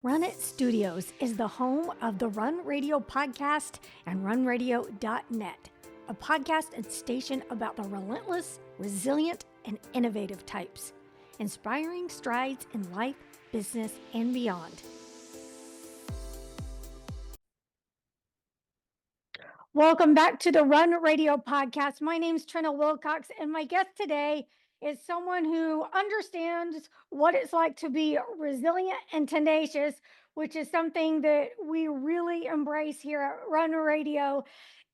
Run It Studios is the home of the Run Radio podcast and runradio.net, a podcast and station about the relentless, resilient, and innovative types, inspiring strides in life, business, and beyond. Welcome back to the Run Radio podcast. My name is Trina Wilcox, and my guest today is someone who understands what it's like to be resilient and tenacious, which is something that we really embrace here at Run Radio.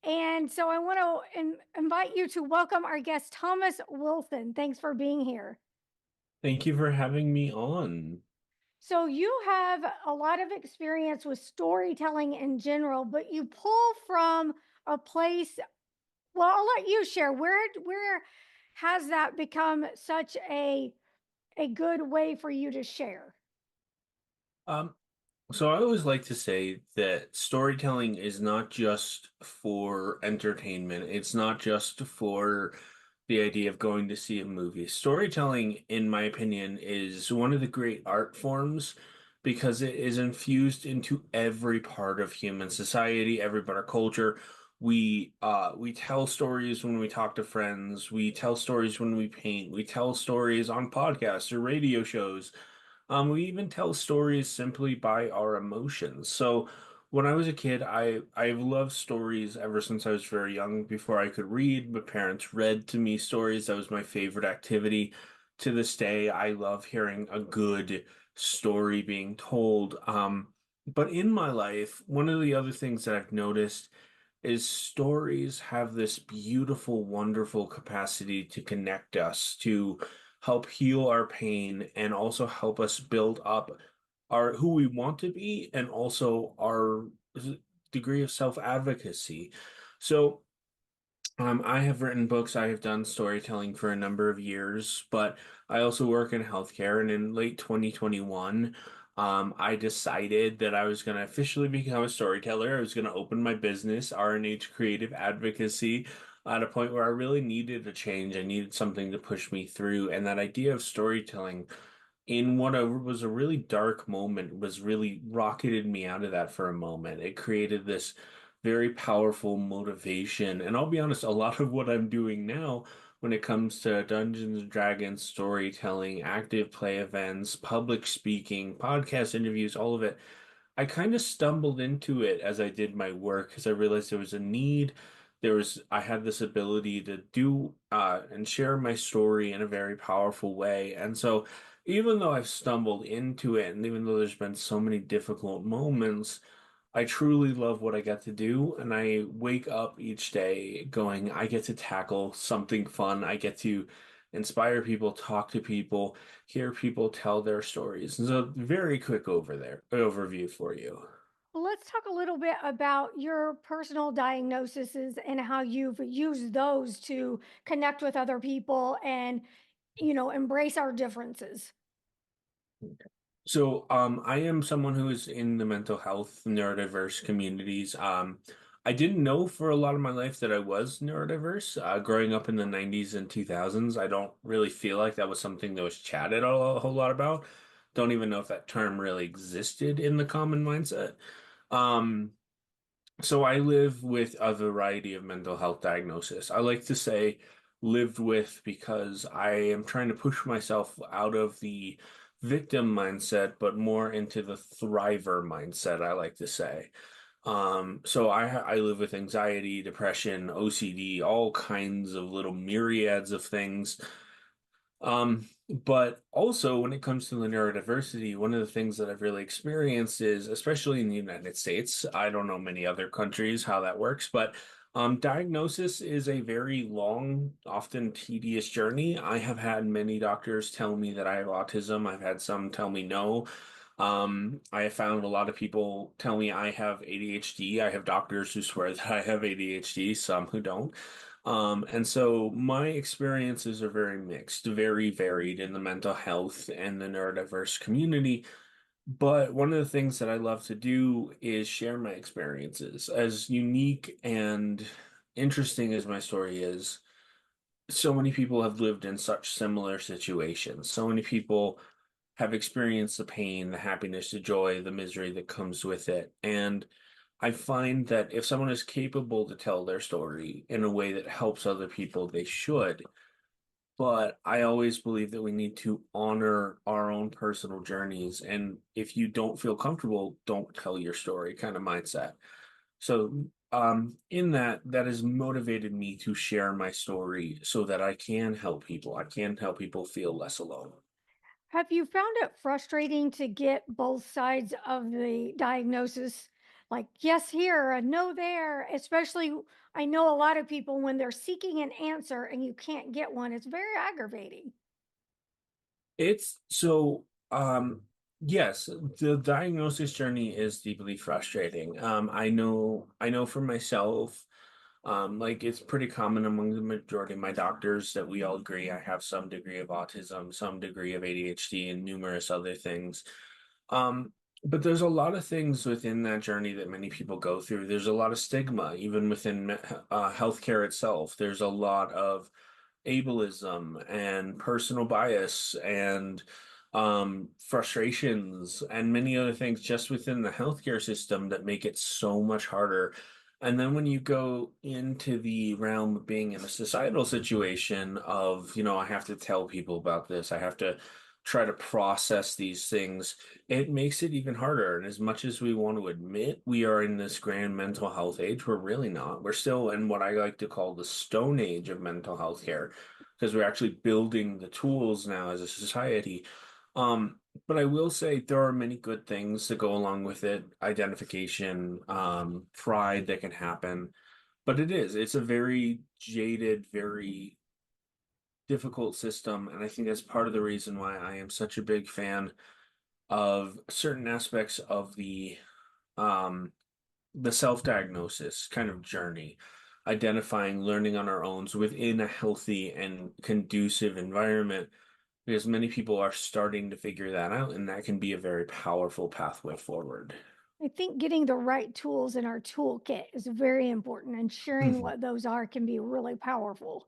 And so I want to invite you to welcome our guest, Thomas Wilson. Thanks for being here. Thank you for having me on. So you have a lot of experience with storytelling in general, but you pull from a place. Well, I'll let you share. Where has that become such a good way for you to share? Um, so I always like to say that storytelling is not just for entertainment. It's not just for the idea of going to see a movie. Storytelling, in my opinion, is one of the great art forms because it is infused into every part of human society, every part of culture. We tell stories when we talk to friends. We tell stories when we paint. We tell stories on podcasts or radio shows. We even tell stories simply by our emotions. So when I was a kid, I've loved stories ever since I was very young. Before I could read, my parents read to me stories. That was my favorite activity. To this day, I love hearing a good story being told. But in my life, one of the other things that I've noticed is stories have this beautiful, wonderful capacity to connect us, to help heal our pain, and also help us build up our who we want to be and also our degree of self-advocacy. So I have written books, I have done storytelling for a number of years, but I also work in healthcare. And in late 2021, I decided that I was going to officially become a storyteller. I was going to open my business, R&H Creative Advocacy, at a point where I really needed a change. I needed something to push me through. And that idea of storytelling in what was a really dark moment was really rocketed me out of that for a moment. It created this very powerful motivation. And I'll be honest, a lot of what I'm doing now when it comes to Dungeons and Dragons storytelling, active play events, public speaking, podcast interviews, all of it, I kind of stumbled into it as I did my work because I realized there was a need. I had this ability to do and share my story in a very powerful way. And so, even though I've stumbled into it, and even though there's been so many difficult moments, I truly love what I get to do. And I wake up each day going, I get to tackle something fun. I get to inspire people, talk to people, hear people tell their stories. And so, very quick overview for you. Well, let's talk a little bit about your personal diagnoses and how you've used those to connect with other people and, embrace our differences. So, I am someone who is in the mental health neurodiverse communities. I didn't know for a lot of my life that I was neurodiverse. Growing up in the 90s and 2000s, I don't really feel like that was something that was chatted a whole lot about. Don't even know if that term really existed in the common mindset. Um, so I live with a variety of mental health diagnosis. I like to say lived with because I am trying to push myself out of the victim mindset, but more into the thriver mindset, I like to say. So I live with anxiety, depression, OCD, all kinds of little myriads of things. But also when it comes to the neurodiversity, one of the things that I've really experienced is, especially in the United States, I don't know many other countries how that works, but diagnosis is a very long, often tedious journey. I have had many doctors tell me that I have autism. I've had some tell me no. I have found a lot of people tell me I have ADHD. I have doctors who swear that I have ADHD, some who don't. And so my experiences are very mixed, very varied in the mental health and the neurodiverse community. But one of the things that I love to do is share my experiences. As unique and interesting as my story is, so many people have lived in such similar situations. So many people have experienced the pain, the happiness, the joy, the misery that comes with it. And I find that if someone is capable to tell their story in a way that helps other people, they should. But I always believe that we need to honor our own personal journeys. And if you don't feel comfortable, don't tell your story kind of mindset. So, in that, that has motivated me to share my story so that I can help people. I can help people feel less alone. Have you found it frustrating to get both sides of the diagnosis? Like, yes, here and no, there. Especially, I know a lot of people when they're seeking an answer and you can't get one, it's very aggravating. It's so, yes, the diagnosis journey is deeply frustrating. I know for myself, like it's pretty common among the majority of my doctors that we all agree I have some degree of autism, some degree of ADHD, and numerous other things. Um, but there's a lot of things within that journey that many people go through. There's a lot of stigma, even within healthcare itself. There's a lot of ableism and personal bias and frustrations and many other things just within the healthcare system that make it so much harder. And then when you go into the realm of being in a societal situation of, I have to tell people about this, I have to try to process these things, it makes it even harder. And as much as we want to admit we are in this grand mental health age, we're really not. We're still in what I like to call the stone age of mental health care because we're actually building the tools now as a society. But I will say there are many good things that go along with it, identification, pride that can happen. But it's a very jaded, very difficult system. And I think that's part of the reason why I am such a big fan of certain aspects of um, the self-diagnosis kind of journey, identifying, learning on our own within a healthy and conducive environment, because many people are starting to figure that out, and that can be a very powerful pathway forward. I think getting the right tools in our toolkit is very important, and sharing what those are can be really powerful.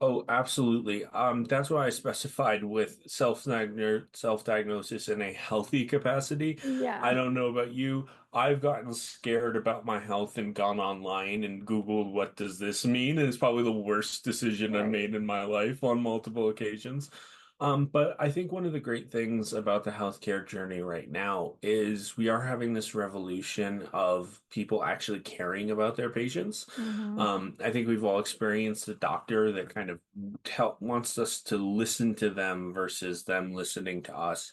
Oh, absolutely. That's why I specified with self-diagnosis in a healthy capacity. I Yeah, don't know about you. I've gotten scared about my health and gone online and Googled what does this mean? And it's probably the worst decision I've right. made in my life on multiple occasions. But I think one of the great things about the healthcare journey right now is we are having this revolution of people actually caring about their patients. Hmm. I think we've all experienced a doctor that kind of wants us to listen to them versus them listening to us.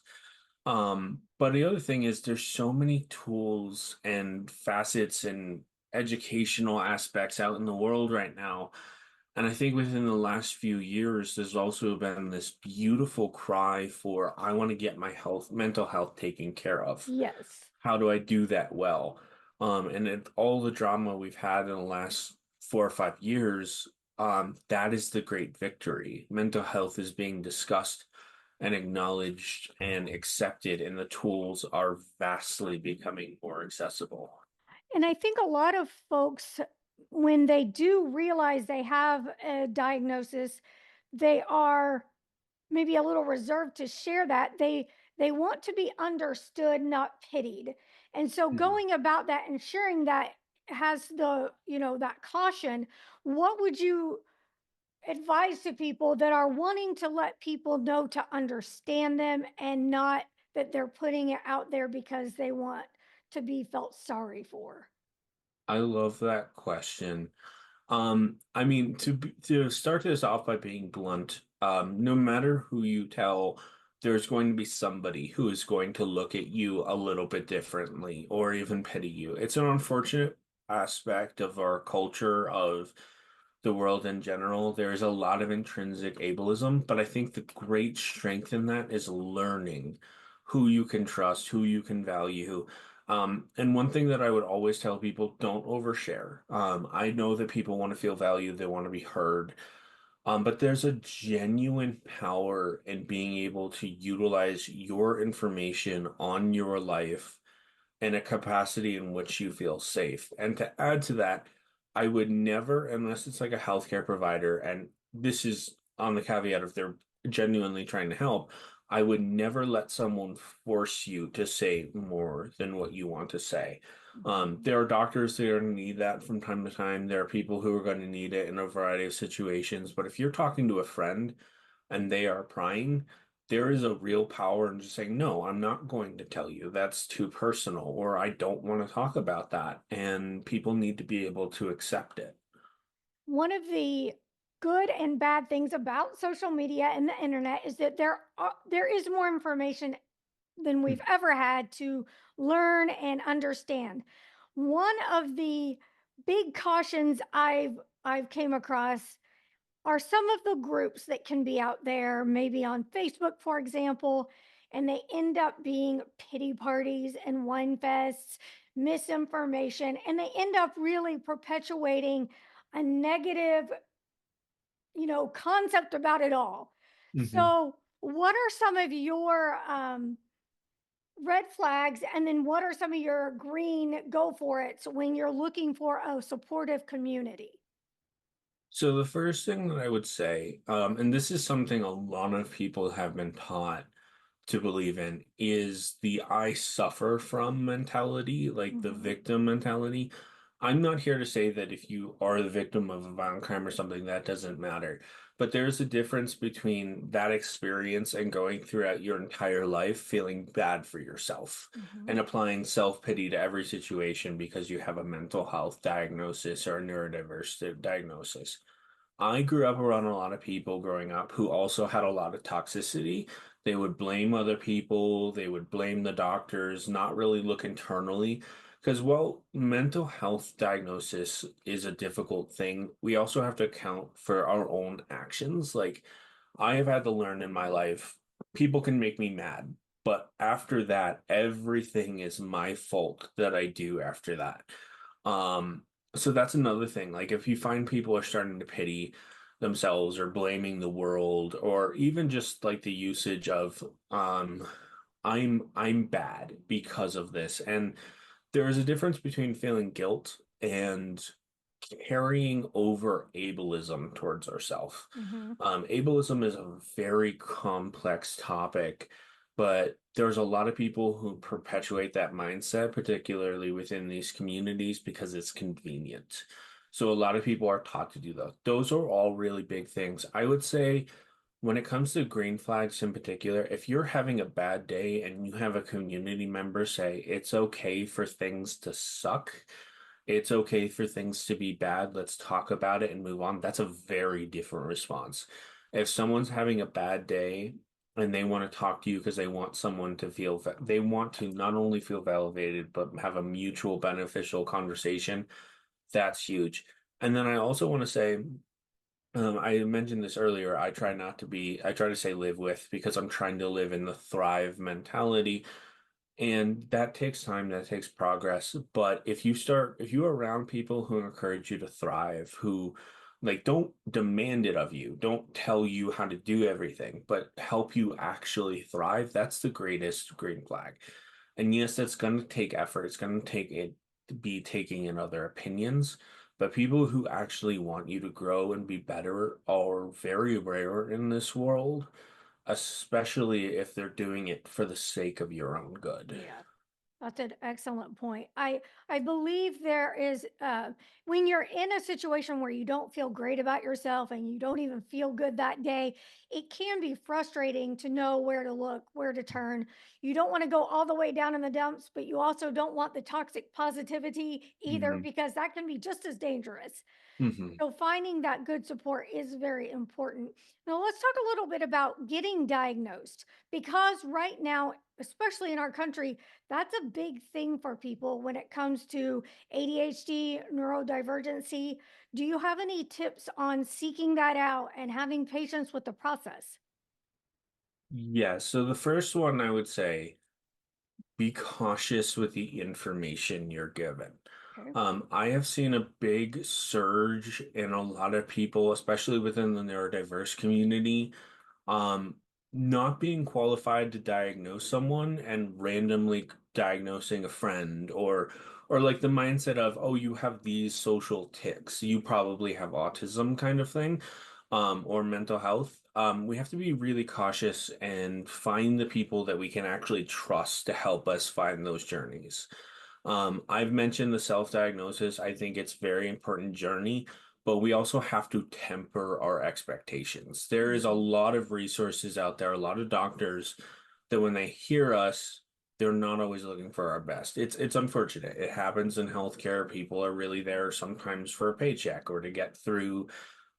But the other thing is there's so many tools and facets and educational aspects out in the world right now. And I think within the last few years, there's also been this beautiful cry for, I want to get my mental health taken care of. Yes. How do I do that well? All the drama we've had in the last 4 or 5 years, that is the great victory. Mental health is being discussed and acknowledged and accepted, and the tools are vastly becoming more accessible. And I think a lot of folks, when they do realize they have a diagnosis, they are maybe a little reserved to share that. They want to be understood, not pitied. And so Mhm. going about that and sharing that has the, that caution. What would you advise to people that are wanting to let people know to understand them and not that they're putting it out there because they want to be felt sorry for? I love that question. I mean, to start this off by being blunt, no matter who you tell, there's going to be somebody who is going to look at you a little bit differently or even pity you. It's an unfortunate aspect of our culture, of the world in general. There's a lot of intrinsic ableism, but I think the great strength in that is learning who you can trust, who you can value. And one thing that I would always tell people, don't overshare. I know that people want to feel valued, they want to be heard. But there's a genuine power in being able to utilize your information on your life in a capacity in which you feel safe. And to add to that, I would never, unless it's like a healthcare provider, and this is on the caveat if they're genuinely trying to help, I would never let someone force you to say more than what you want to say. Mhm. There are doctors that are going to need that from time to time. There are people who are going to need it in a variety of situations. But if you're talking to a friend and they are prying, there is a real power in just saying, no, I'm not going to tell you. That's too personal, or I don't want to talk about that. And people need to be able to accept it. One of the good and bad things about social media and the internet is that there is more information than we've ever had to learn and understand. One of the big cautions I've came across are some of the groups that can be out there, maybe on Facebook, for example, and they end up being pity parties and wine fests, misinformation, and they end up really perpetuating a negative, concept about it all. Mhm. So, what are some of your red flags, and then what are some of your green go for it when you're looking for a supportive community? So the first thing that I would say, and this is something a lot of people have been taught to believe in, is the I suffer from mentality, like the Hmm. victim mentality. I'm not here to say that if you are the victim of a violent crime or something, that doesn't matter. But there's a difference between that experience and going throughout your entire life feeling bad for yourself Hmm. and applying self-pity to every situation because you have a mental health diagnosis or a neurodiverse diagnosis. I grew up around a lot of people growing up who also had a lot of toxicity. They would blame other people, they would blame the doctors, not really look internally. Because, well, mental health diagnosis is a difficult thing. We also have to account for our own actions. Like, I have had to learn in my life, people can make me mad, but after that, everything is my fault that I do after that. Um, so that's another thing. Like if you find people are starting to pity themselves or blaming the world, or even just like the usage of I'm bad because of this. And there is a difference between feeling guilt and carrying over ableism towards ourselves. Hmm. Ableism is a very complex topic, but there's a lot of people who perpetuate that mindset, particularly within these communities, because it's convenient. So a lot of people are taught to do that. Those are all really big things. I would say when it comes to green flags in particular, if you're having a bad day and you have a community member say it's okay for things to suck, it's okay for things to be bad, let's talk about it and move on, that's a very different response. If someone's having a bad day and they want to talk to you because they want someone to feel, they want to not only feel validated, but have a mutual beneficial conversation, that's huge. And then I also want to say, I mentioned this earlier. I try to say live with because I'm trying to live in the thrive mentality. And that takes time, that takes progress. But if you're around people who encourage you to thrive, who like don't demand it of you, don't tell you how to do everything, but help you actually thrive, that's the greatest green flag. And yes, that's going to take effort. It's going to take it to be taking in other opinions. But people who actually want you to grow and be better are very rare in this world, especially if they're doing it for the sake of your own good. Yeah. That's an excellent point. I believe there is when you're in a situation where you don't feel great about yourself and you don't even feel good that day, it can be frustrating to know where to look, where to turn. You don't want to go all the way down in the dumps, but you also don't want the toxic positivity either Hmm. because that can be just as dangerous. Hmm. So finding that good support is very important. Now let's talk a little bit about getting diagnosed because right now, especially in our country, that's a big thing for people when it comes to ADHD, neurodivergency. Do you have any tips on seeking that out and having patience with the process? Yeah, so the first one I would say be cautious with the information you're given. Okay. I have seen a big surge in a lot of people, especially within the neurodiverse community, um, not being qualified to diagnose someone and randomly diagnosing a friend or like the mindset of, oh, you have these social tics, you probably have autism kind of thing. or mental health, we have to be really cautious and find the people that we can actually trust to help us find those journeys. I've mentioned the self-diagnosis. I think it's a very important journey, but we also have to temper our expectations. There is a Mhm. lot of resources out there, a lot of doctors that when they hear us, they're not always looking for our best. It's unfortunate. It happens in healthcare. People are really there sometimes for a paycheck or to get through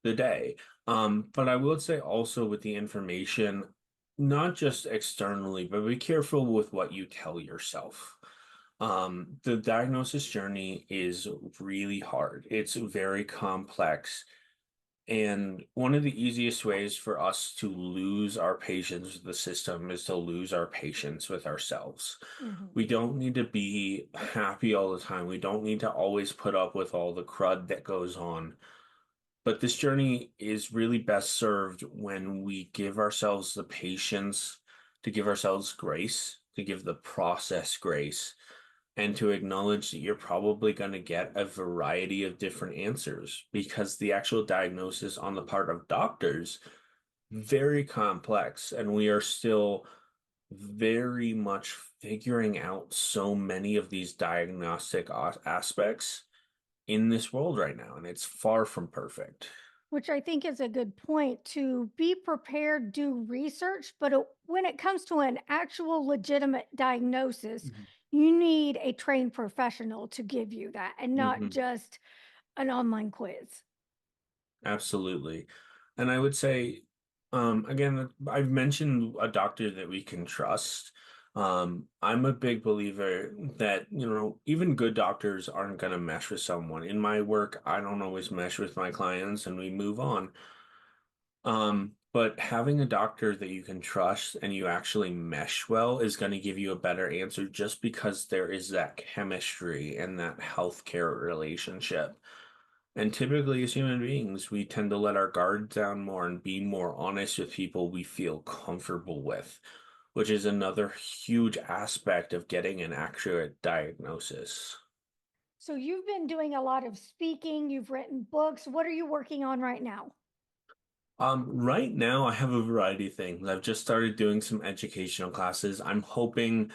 the day. But I will say also with the information, not just externally, but be careful with what you tell yourself. The diagnosis journey is really hard. It's very complex. And one of the easiest ways for us to lose our patience with the system is to lose our patience with ourselves. Mhm. We don't need to be happy all the time. We don't need to always put up with all the crud that goes on. But this journey is really best served when we give ourselves the patience to give ourselves grace, to give the process grace, and to acknowledge that you're probably going to get a variety of different answers because the actual diagnosis on the part of doctors very complex and we are still very much figuring out so many of these diagnostic aspects in this world right now, and it's far from perfect. Which I think is a good point to be prepared, do research. But when it comes to an actual legitimate diagnosis, Mhm. you need a trained professional to give you that and not Mhm. just an online quiz. Absolutely. And I would say, again, I've mentioned a doctor that we can trust. I'm a big believer that, even good doctors aren't going to mesh with someone. In my work, I don't always mesh with my clients and we move on. But having a doctor that you can trust and you actually mesh well is going to give you a better answer just because there is that chemistry and that healthcare relationship. And typically, as human beings, we tend to let our guard down more and be more honest with people we feel comfortable with, which is another huge aspect of getting an accurate diagnosis. So you've been doing a lot of speaking, you've written books. What are you working on right now? Right now, I have a variety of things. I've just started doing some educational classes. I'm hoping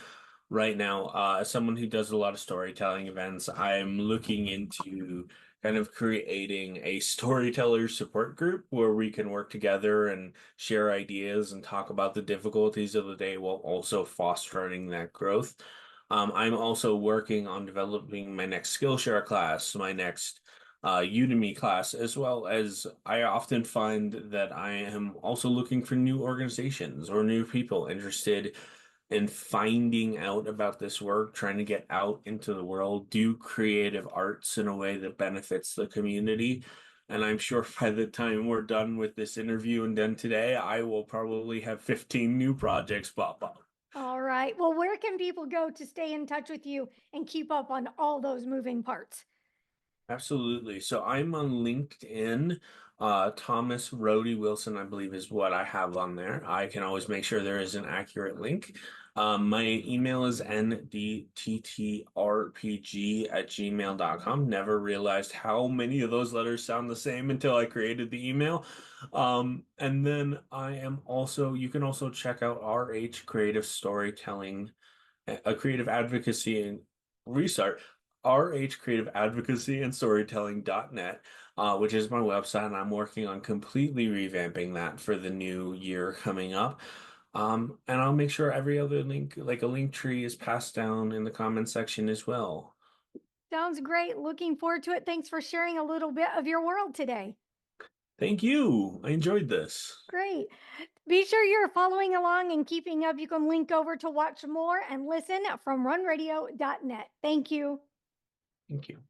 right now, as someone who does a lot of storytelling events, I'm looking into kind of creating a storyteller support group where we can work together and share ideas and talk about the difficulties of the day while also fostering that growth. I'm also working on developing my next Skillshare class, my next Udemy class, as well as I often find that I am also looking for new organizations or new people interested in finding out about this work, trying to get out into the world, do creative arts in a way that benefits the community. And I'm sure by the time we're done with this interview and done today, I will probably have 15 new projects pop up. All right. Well, where can people go to stay in touch with you and keep up on all those moving parts? Absolutely. So I'm on LinkedIn. Thomas Rhodey Wilson, I believe, is what I have on there. I can always make sure there is an accurate link. My email is ndttrpg@gmail.com. Never realized how many of those letters sound the same until I created the email. And then you can also check out RH Creative Storytelling, a creative advocacy and restart RH Creative Advocacy and Storytelling.net, which is my website, and I'm working on completely revamping that for the new year coming up. And I'll make sure every other link, like a link tree, is passed down in the comment section as well. Sounds great. Looking forward to it. Thanks for sharing a little bit of your world today. Thank you. I enjoyed this. Great. Be sure you're following along and keeping up. You can link over to watch more and listen from runradio.net. Thank you. Thank you.